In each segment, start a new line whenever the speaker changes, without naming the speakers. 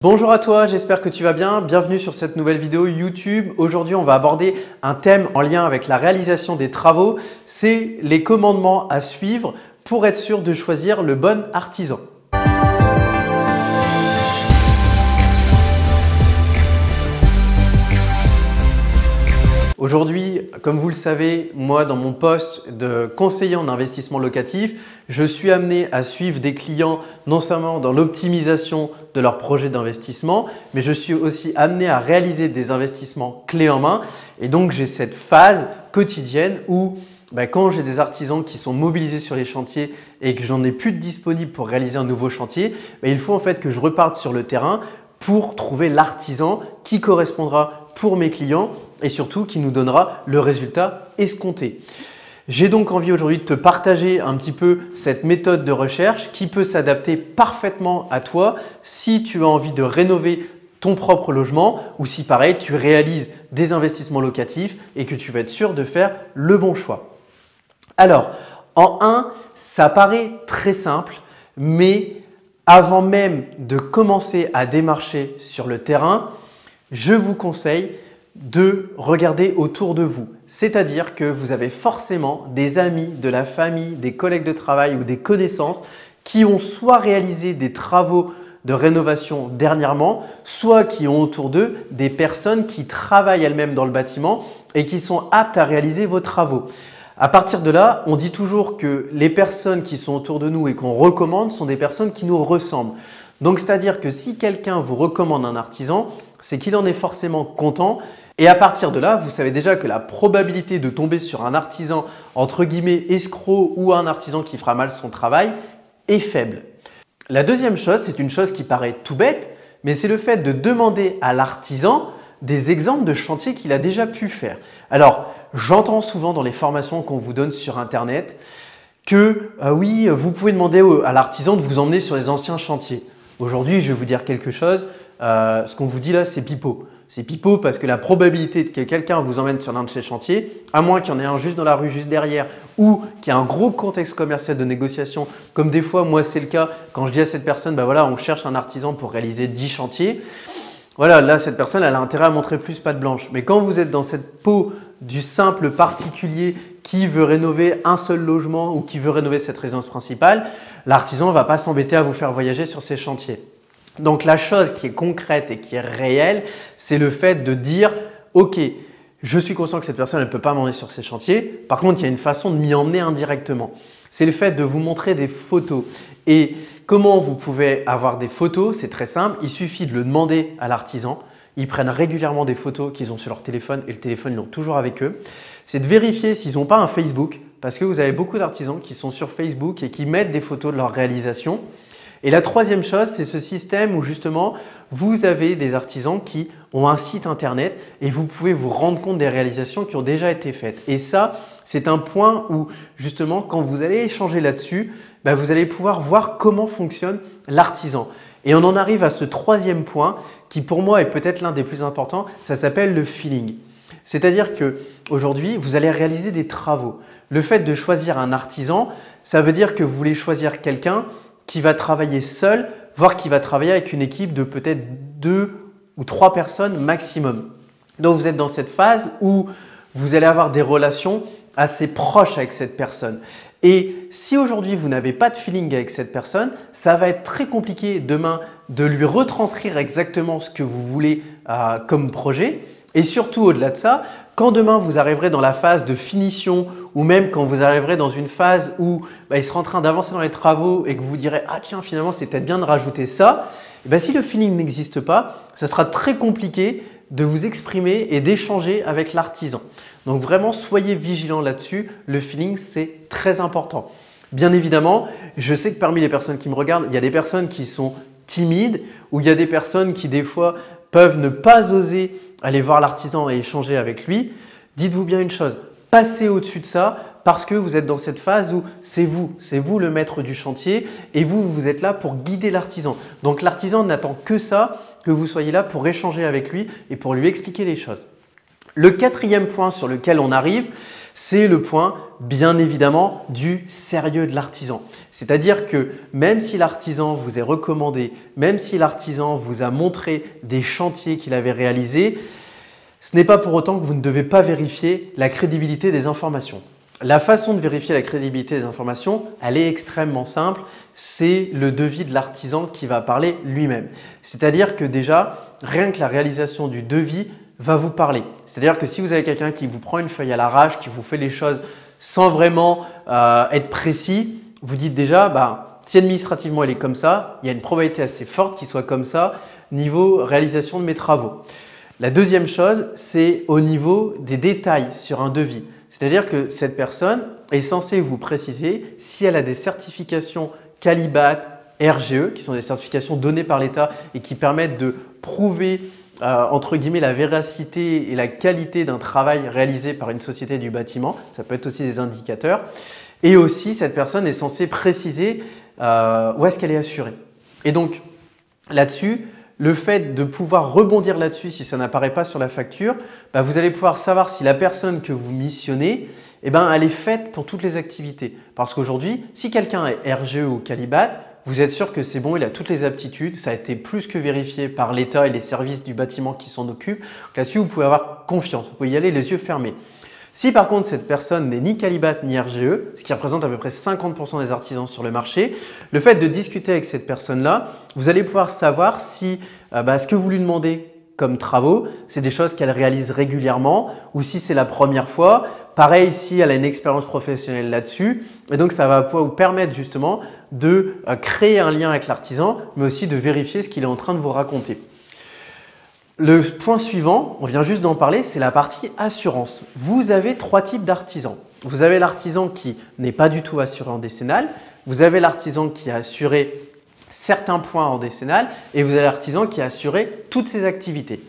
Bonjour à toi, j'espère que tu vas bien. Bienvenue sur cette nouvelle vidéo YouTube. Aujourd'hui, on va aborder un thème en lien avec la réalisation des travaux. C'est les commandements à suivre pour être sûr de choisir le bon artisan. Aujourd'hui, comme vous le savez, moi dans mon poste de conseiller en investissement locatif, je suis amené à suivre des clients non seulement dans l'optimisation de leur projet d'investissement, mais je suis aussi amené à réaliser des investissements clés en main. Et donc j'ai cette phase quotidienne où quand j'ai des artisans qui sont mobilisés sur les chantiers et que j'en ai plus de disponible pour réaliser un nouveau chantier, il faut en fait que je reparte sur le terrain pour trouver l'artisan qui correspondra pour mes clients et surtout qui nous donnera le résultat escompté. J'ai donc envie aujourd'hui de te partager un petit peu cette méthode de recherche qui peut s'adapter parfaitement à toi si tu as envie de rénover ton propre logement ou si pareil tu réalises des investissements locatifs et que tu vas être sûr de faire le bon choix. Alors en 1, ça paraît très simple, mais avant même de commencer à démarcher sur le terrain, je vous conseille de regarder autour de vous. C'est-à-dire que vous avez forcément des amis, de la famille, des collègues de travail ou des connaissances qui ont soit réalisé des travaux de rénovation dernièrement, soit qui ont autour d'eux des personnes qui travaillent elles-mêmes dans le bâtiment et qui sont aptes à réaliser vos travaux. À partir de là, on dit toujours que les personnes qui sont autour de nous et qu'on recommande sont des personnes qui nous ressemblent. Donc, c'est-à-dire que si quelqu'un vous recommande un artisan, c'est qu'il en est forcément content. Et à partir de là, vous savez déjà que la probabilité de tomber sur un artisan entre guillemets escroc ou un artisan qui fera mal son travail est faible. La deuxième chose, c'est une chose qui paraît tout bête, mais c'est le fait de demander à l'artisan des exemples de chantiers qu'il a déjà pu faire. Alors, j'entends souvent dans les formations qu'on vous donne sur Internet que oui, vous pouvez demander à l'artisan de vous emmener sur les anciens chantiers. Aujourd'hui, je vais vous dire quelque chose. Ce qu'on vous dit là, c'est pipeau. C'est pipeau parce que la probabilité que quelqu'un vous emmène sur l'un de ces chantiers, à moins qu'il y en ait un juste dans la rue, juste derrière, ou qu'il y ait un gros contexte commercial de négociation, comme des fois, moi c'est le cas, quand je dis à cette personne, voilà, on cherche un artisan pour réaliser 10 chantiers, voilà, là cette personne elle a intérêt à montrer plus patte blanche. Mais quand vous êtes dans cette peau du simple particulier qui veut rénover un seul logement ou qui veut rénover cette résidence principale, l'artisan ne va pas s'embêter à vous faire voyager sur ces chantiers. Donc la chose qui est concrète et qui est réelle, c'est le fait de dire « Ok, je suis conscient que cette personne ne peut pas m'emmener sur ces chantiers. Par contre, il y a une façon de m'y emmener indirectement. » C'est le fait de vous montrer des photos. Et comment vous pouvez avoir des photos? C'est très simple, il suffit de le demander à l'artisan. Ils prennent régulièrement des photos qu'ils ont sur leur téléphone et le téléphone, ils l'ont toujours avec eux. C'est de vérifier s'ils n'ont pas un Facebook parce que vous avez beaucoup d'artisans qui sont sur Facebook et qui mettent des photos de leur réalisation. Et la troisième chose, c'est ce système où justement, vous avez des artisans qui ont un site internet et vous pouvez vous rendre compte des réalisations qui ont déjà été faites. Et ça, c'est un point où justement, quand vous allez échanger là-dessus, vous allez pouvoir voir comment fonctionne l'artisan. Et on en arrive à ce troisième point qui pour moi est peut-être l'un des plus importants, ça s'appelle le feeling. C'est-à-dire qu'aujourd'hui, vous allez réaliser des travaux. Le fait de choisir un artisan, ça veut dire que vous voulez choisir quelqu'un qui va travailler seul, voire qui va travailler avec une équipe de peut-être 2 ou 3 personnes maximum. Donc, vous êtes dans cette phase où vous allez avoir des relations assez proches avec cette personne. Et si aujourd'hui, vous n'avez pas de feeling avec cette personne, ça va être très compliqué demain de lui retranscrire exactement ce que vous voulez comme projet. Et surtout, au-delà de ça, quand demain vous arriverez dans la phase de finition ou même quand vous arriverez dans une phase où il sera en train d'avancer dans les travaux et que vous direz « Ah tiens, finalement, c'est peut-être bien de rajouter ça », si le feeling n'existe pas, ça sera très compliqué de vous exprimer et d'échanger avec l'artisan. Donc vraiment, soyez vigilants là-dessus. Le feeling, c'est très important. Bien évidemment, je sais que parmi les personnes qui me regardent, il y a des personnes qui sont timides ou il y a des personnes qui des fois peuvent ne pas oser aller voir l'artisan et échanger avec lui. Dites-vous bien une chose, passez au-dessus de ça parce que vous êtes dans cette phase où c'est vous le maître du chantier et vous êtes là pour guider l'artisan. Donc l'artisan n'attend que ça, que vous soyez là pour échanger avec lui et pour lui expliquer les choses. Le quatrième point sur lequel on arrive, C'est le point, bien évidemment, du sérieux de l'artisan. C'est-à-dire que même si l'artisan vous est recommandé, même si l'artisan vous a montré des chantiers qu'il avait réalisés, ce n'est pas pour autant que vous ne devez pas vérifier la crédibilité des informations. La façon de vérifier la crédibilité des informations, elle est extrêmement simple. C'est le devis de l'artisan qui va parler lui-même. C'est-à-dire que déjà, rien que la réalisation du devis va vous parler. C'est-à-dire que si vous avez quelqu'un qui vous prend une feuille à l'arrache, qui vous fait les choses sans vraiment être précis, vous dites déjà, si administrativement il est comme ça, il y a une probabilité assez forte qu'il soit comme ça niveau réalisation de mes travaux. La deuxième chose, c'est au niveau des détails sur un devis. C'est-à-dire que cette personne est censée vous préciser si elle a des certifications Qualibat, RGE, qui sont des certifications données par l'État et qui permettent de prouver entre guillemets la véracité et la qualité d'un travail réalisé par une société du bâtiment. Ça peut être aussi des indicateurs. Et aussi, cette personne est censée préciser où est-ce qu'elle est assurée. Et donc, là-dessus, le fait de pouvoir rebondir là-dessus si ça n'apparaît pas sur la facture, vous allez pouvoir savoir si la personne que vous missionnez, elle est faite pour toutes les activités. Parce qu'aujourd'hui, si quelqu'un est RGE ou Qualibat, vous êtes sûr que c'est bon, il a toutes les aptitudes, ça a été plus que vérifié par l'État et les services du bâtiment qui s'en occupent. Là-dessus, vous pouvez avoir confiance, vous pouvez y aller les yeux fermés. Si par contre cette personne n'est ni Qualibat ni RGE, ce qui représente à peu près 50% des artisans sur le marché, le fait de discuter avec cette personne-là, vous allez pouvoir savoir si ce que vous lui demandez comme travaux, c'est des choses qu'elle réalise régulièrement ou si c'est la première fois. Pareil, si elle a une expérience professionnelle là-dessus. Et donc, ça va vous permettre justement de créer un lien avec l'artisan, mais aussi de vérifier ce qu'il est en train de vous raconter. Le point suivant, on vient juste d'en parler, c'est la partie assurance. Vous avez trois types d'artisans. Vous avez l'artisan qui n'est pas du tout assuré en décennale, vous avez l'artisan qui a assuré certains points en décennale et vous avez l'artisan qui a assuré toutes ses activités.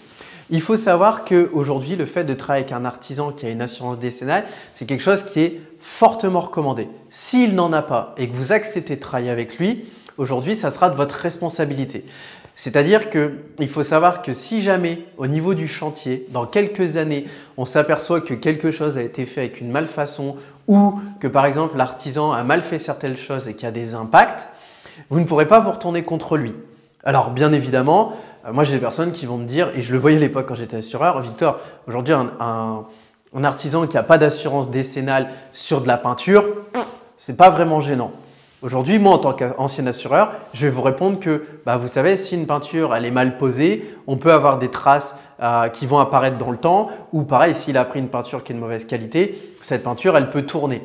Il faut savoir qu'aujourd'hui, le fait de travailler avec un artisan qui a une assurance décennale, c'est quelque chose qui est fortement recommandé. S'il n'en a pas et que vous acceptez de travailler avec lui, aujourd'hui, ça sera de votre responsabilité. C'est-à-dire qu'il faut savoir que si jamais au niveau du chantier, dans quelques années, on s'aperçoit que quelque chose a été fait avec une malfaçon ou que par exemple l'artisan a mal fait certaines choses et qu'il y a des impacts, vous ne pourrez pas vous retourner contre lui. Alors bien évidemment, moi j'ai des personnes qui vont me dire, et je le voyais à l'époque quand j'étais assureur, Victor, aujourd'hui un artisan qui n'a pas d'assurance décennale sur de la peinture, c'est pas vraiment gênant. Aujourd'hui, moi, en tant qu'ancien assureur, je vais vous répondre que, vous savez, si une peinture elle est mal posée, on peut avoir des traces qui vont apparaître dans le temps ou pareil, s'il a pris une peinture qui est de mauvaise qualité, cette peinture, elle peut tourner.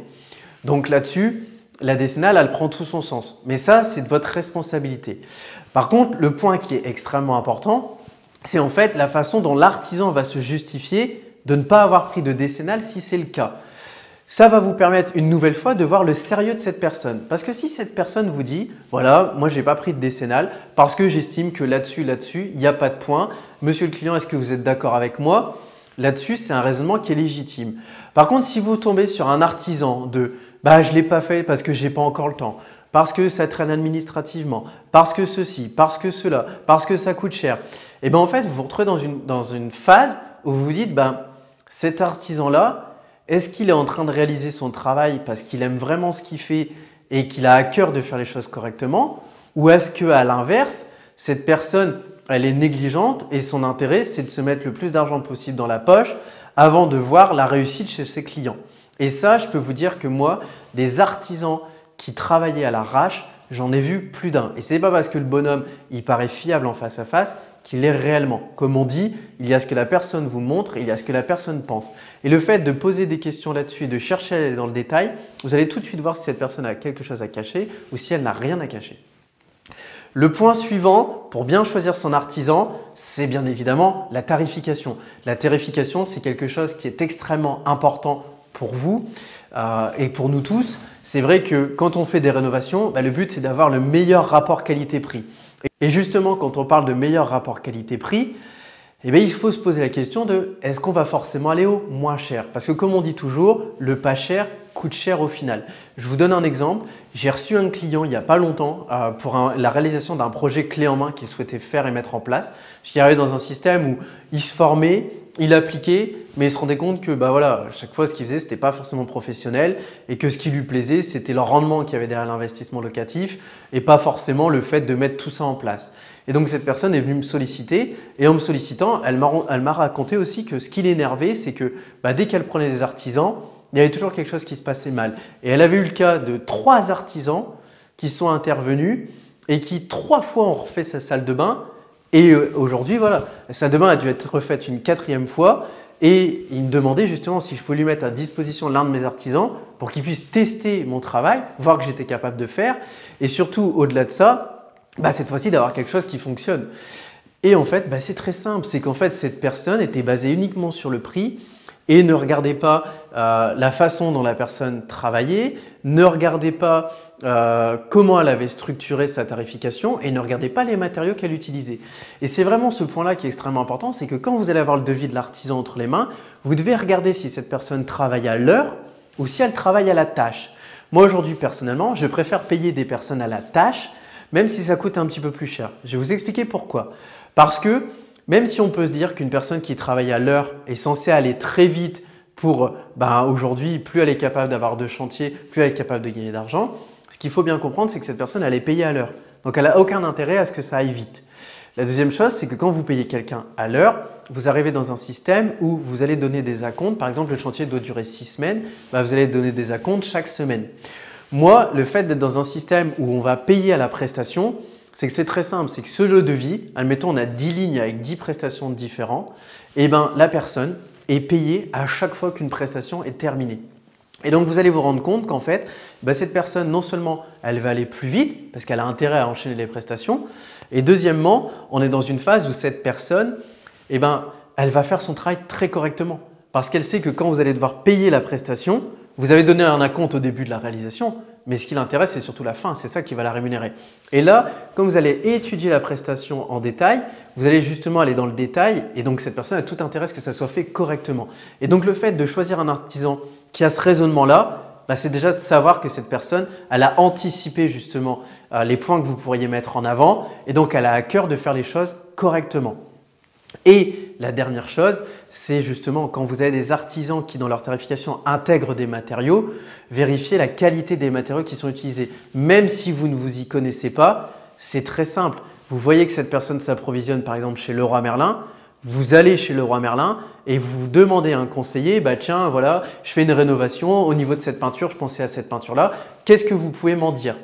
Donc là-dessus, la décennale, elle prend tout son sens. Mais ça, c'est de votre responsabilité. Par contre, le point qui est extrêmement important, c'est en fait la façon dont l'artisan va se justifier de ne pas avoir pris de décennale si c'est le cas. Ça va vous permettre une nouvelle fois de voir le sérieux de cette personne. Parce que si cette personne vous dit « Voilà, moi je n'ai pas pris de décennale parce que j'estime que là-dessus, il n'y a pas de point. Monsieur le client, est-ce que vous êtes d'accord avec moi ?» Là-dessus, c'est un raisonnement qui est légitime. Par contre, si vous tombez sur un artisan de « je ne l'ai pas fait parce que je n'ai pas encore le temps, parce que ça traîne administrativement, parce que ceci, parce que cela, parce que ça coûte cher », et en fait, vous vous retrouvez dans une phase où vous vous dites « Cet artisan-là, est-ce qu'il est en train de réaliser son travail parce qu'il aime vraiment ce qu'il fait et qu'il a à cœur de faire les choses correctement? Ou est-ce qu'à l'inverse, cette personne, elle est négligente et son intérêt, c'est de se mettre le plus d'argent possible dans la poche avant de voir la réussite chez ses clients? Et ça, je peux vous dire que moi, des artisans qui travaillaient à l'arrache, j'en ai vu plus d'un. Et ce n'est pas parce que le bonhomme, il paraît fiable en face à face qu'il est réellement. Comme on dit, il y a ce que la personne vous montre et il y a ce que la personne pense. Et le fait de poser des questions là-dessus et de chercher à aller dans le détail, vous allez tout de suite voir si cette personne a quelque chose à cacher ou si elle n'a rien à cacher. Le point suivant, pour bien choisir son artisan, c'est bien évidemment la tarification. La tarification, c'est quelque chose qui est extrêmement important pour vous et pour nous tous. C'est vrai que quand on fait des rénovations, le but c'est d'avoir le meilleur rapport qualité-prix. Et justement, quand on parle de meilleur rapport qualité-prix, Eh bien, il faut se poser la question de est-ce qu'on va forcément aller au moins cher? Parce que comme on dit toujours, le pas cher coûte cher au final. Je vous donne un exemple. J'ai reçu un client il n'y a pas longtemps pour la réalisation d'un projet clé en main qu'il souhaitait faire et mettre en place. Il arrivait dans un système où il se formait, il appliquait, mais il se rendait compte que voilà, à chaque fois ce qu'il faisait, ce n'était pas forcément professionnel et que ce qui lui plaisait, c'était le rendement qu'il y avait derrière l'investissement locatif et pas forcément le fait de mettre tout ça en place. Et donc cette personne est venue me solliciter et en me sollicitant, elle m'a raconté aussi que ce qui l'énervait, c'est que dès qu'elle prenait des artisans, il y avait toujours quelque chose qui se passait mal. Et elle avait eu le cas de 3 artisans qui sont intervenus et qui 3 fois ont refait sa salle de bain. Et aujourd'hui, voilà, la salle de bain a dû être refaite une 4e fois. Et il me demandait justement si je pouvais lui mettre à disposition l'un de mes artisans pour qu'il puisse tester mon travail, voir que j'étais capable de faire. Et surtout, au-delà de ça, cette fois-ci d'avoir quelque chose qui fonctionne. Et en fait, c'est très simple. C'est qu'en fait, cette personne était basée uniquement sur le prix et ne regardez pas la façon dont la personne travaillait, ne regardez pas comment elle avait structuré sa tarification et ne regardez pas les matériaux qu'elle utilisait. Et c'est vraiment ce point-là qui est extrêmement important, c'est que quand vous allez avoir le devis de l'artisan entre les mains, vous devez regarder si cette personne travaille à l'heure ou si elle travaille à la tâche. Moi aujourd'hui, personnellement, je préfère payer des personnes à la tâche, même si ça coûte un petit peu plus cher. Je vais vous expliquer pourquoi. Parce que même si on peut se dire qu'une personne qui travaille à l'heure est censée aller très vite pour aujourd'hui, plus elle est capable d'avoir de chantier, plus elle est capable de gagner d'argent, ce qu'il faut bien comprendre, c'est que cette personne, elle est payée à l'heure. Donc, elle n'a aucun intérêt à ce que ça aille vite. La deuxième chose, c'est que quand vous payez quelqu'un à l'heure, vous arrivez dans un système où vous allez donner des acomptes. Par exemple, le chantier doit durer 6 semaines, vous allez donner des acomptes chaque semaine. Moi, le fait d'être dans un système où on va payer à la prestation, c'est que c'est très simple, c'est que sur le devis, admettons on a 10 lignes avec 10 prestations différentes, et la personne est payée à chaque fois qu'une prestation est terminée. Et donc vous allez vous rendre compte qu'en fait, cette personne non seulement elle va aller plus vite parce qu'elle a intérêt à enchaîner les prestations, et deuxièmement, on est dans une phase où cette personne, elle va faire son travail très correctement parce qu'elle sait que quand vous allez devoir payer la prestation, vous avez donné un acompte au début de la réalisation, mais ce qui l'intéresse, c'est surtout la fin, c'est ça qui va la rémunérer. Et là, quand vous allez étudier la prestation en détail, vous allez justement aller dans le détail et donc cette personne a tout intérêt à ce que ça soit fait correctement. Et donc le fait de choisir un artisan qui a ce raisonnement-là, c'est déjà de savoir que cette personne, elle a anticipé justement les points que vous pourriez mettre en avant et donc elle a à cœur de faire les choses correctement. Et la dernière chose, c'est justement quand vous avez des artisans qui dans leur tarification intègrent des matériaux, vérifiez la qualité des matériaux qui sont utilisés. Même si vous ne vous y connaissez pas, c'est très simple. Vous voyez que cette personne s'approvisionne par exemple chez Leroy Merlin, vous allez chez Leroy Merlin et vous demandez à un conseiller, tiens voilà, je fais une rénovation, au niveau de cette peinture, je pensais à cette peinture-là, qu'est-ce que vous pouvez m'en dire?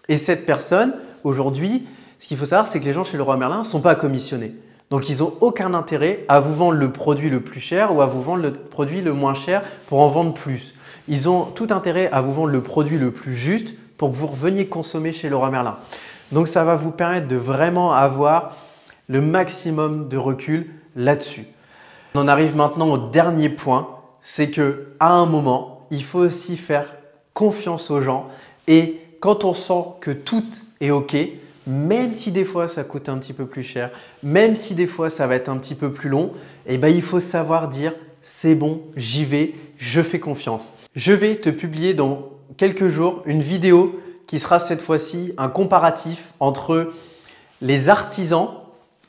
Et cette personne, aujourd'hui, ce qu'il faut savoir, c'est que les gens chez Leroy Merlin ne sont pas commissionnés. Donc, ils n'ont aucun intérêt à vous vendre le produit le plus cher ou à vous vendre le produit le moins cher pour en vendre plus. Ils ont tout intérêt à vous vendre le produit le plus juste pour que vous reveniez consommer chez Leroy Merlin. Donc, ça va vous permettre de vraiment avoir le maximum de recul là-dessus. On en arrive maintenant au dernier point, c'est qu'à un moment, il faut aussi faire confiance aux gens et quand on sent que tout est OK, même si des fois ça coûte un petit peu plus cher, même si des fois ça va être un petit peu plus long, il faut savoir dire c'est bon, j'y vais, je fais confiance. Je vais te publier dans quelques jours une vidéo qui sera cette fois-ci un comparatif entre les artisans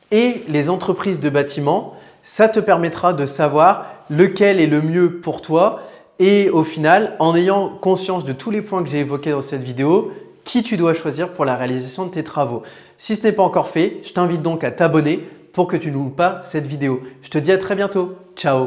et les entreprises de bâtiment. Ça te permettra de savoir lequel est le mieux pour toi et au final, en ayant conscience de tous les points que j'ai évoqués dans cette vidéo, qui tu dois choisir pour la réalisation de tes travaux. Si ce n'est pas encore fait, je t'invite donc à t'abonner pour que tu ne loupes pas cette vidéo. Je te dis à très bientôt. Ciao!